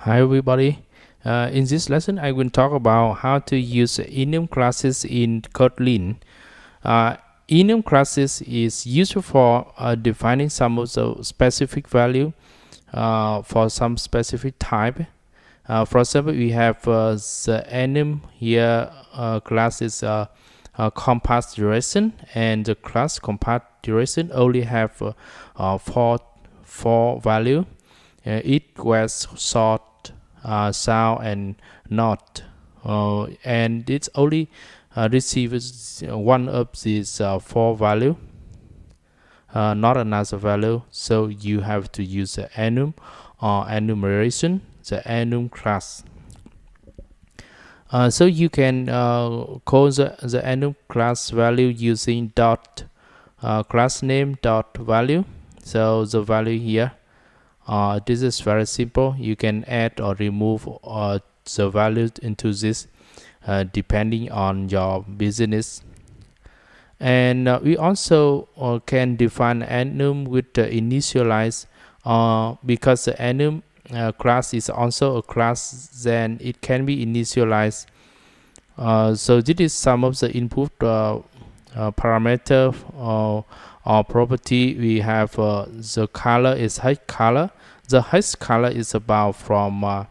Hi everybody. In this lesson, I will talk about how to use enum classes in Kotlin. Uh, Enum classes is useful for defining some of the specific value for some specific type. For example, we have the enum here. Class is compass duration, and the class compass duration only have four value. It was short, sound, and not, and it only receives one of these four value, not another value. So you have to use the enum or enumeration, the enum class. So you can call the enum class value using dot class name dot value. So the value here, this is very simple. You can add or remove the values into this depending on your business. And we also can define enum with the initialize, because the enum class is also a class, then it can be initialized. So this is some of the input parameter or property. We have the color is height color. The height color is about from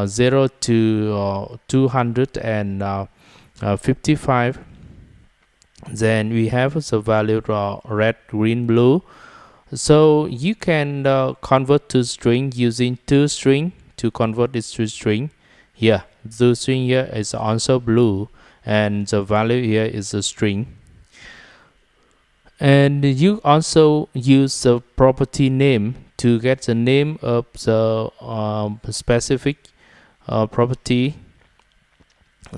0 to 255. Then we have the value red, green, blue. So you can convert to string using toString to convert this to string. Here, the string here is also blue, and the value here is a string. And you also use the property name to get the name of the specific property.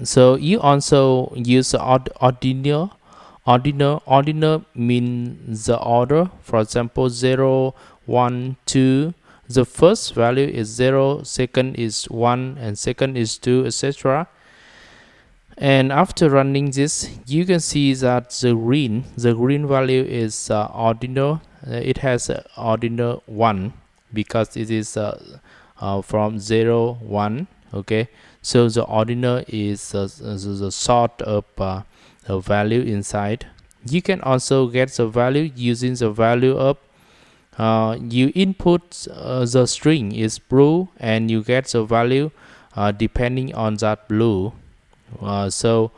So you also use the ordinal. Ordinal means the order. For example, 0, 1, 2. The first value is 0, second is 1, and second is 2, etc. And after running this, you can see that the green value is ordinal. It has ordinal 1 because it is from 0, 1. Okay, so the ordinal is the sort of the value inside. You can also get the value using the value of you input the string is blue, and you get the value depending on that blue. So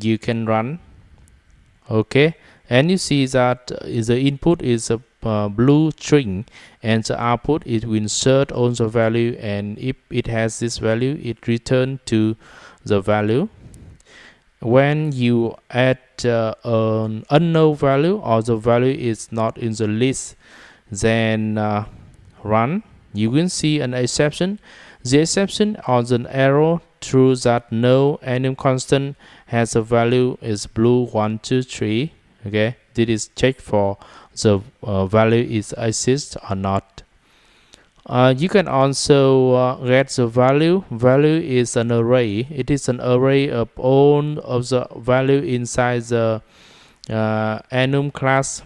you can run. Okay, and you see that the input is a blue string, and the output it will insert on the value, and if it has this value, it return to the value. When you add an unknown value, or the value is not in the list, then run, you will see an exception. The exception or the error through that no enum constant has a value is blue 1, 2, 3. Okay, this is check for the value is exists or not. You can also get the value. Value is an array. It is an array of all of the value inside the enum class.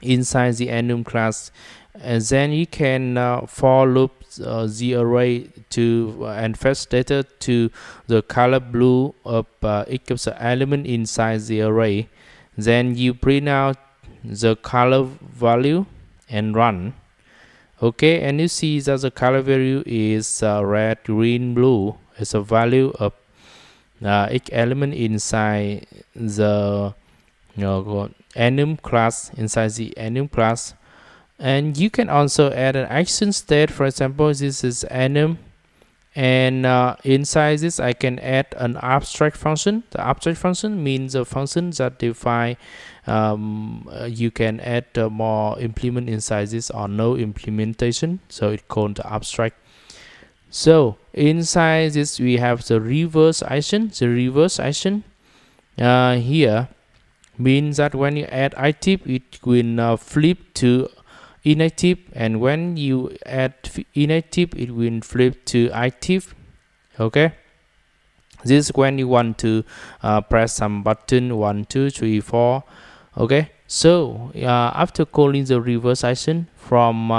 Inside the enum class, and then you can for loop the array to and fetch data to the color blue of each of the element inside the array. Then you print out the color value and run. Okay, and you see that the color value is red, green, blue. It's a value of each element inside the enum class, inside the enum class. And you can also add an action state. For example, this is enum, and inside this I can add an abstract function. The abstract function means a function that define you can add more implement inside this or no implementation, so it's called the abstract. So inside this we have the reverse action. The reverse action here means that when you add iTip, it will flip to inactive, and when you add inactive, it will flip to active. Okay, this is when you want to press some button 1, 2, 3, 4. Okay, so after calling the reverse action from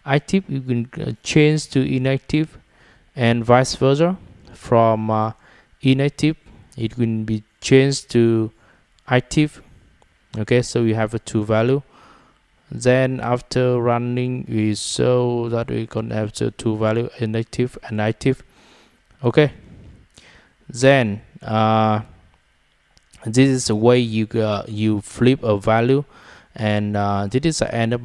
active, you can change to inactive, and vice versa. From inactive, it will be changed to active. Okay, so we have a two value. Then after running, we show that we can have the two value, inactive and active. Okay, then this is the way you flip a value, and this is the end of my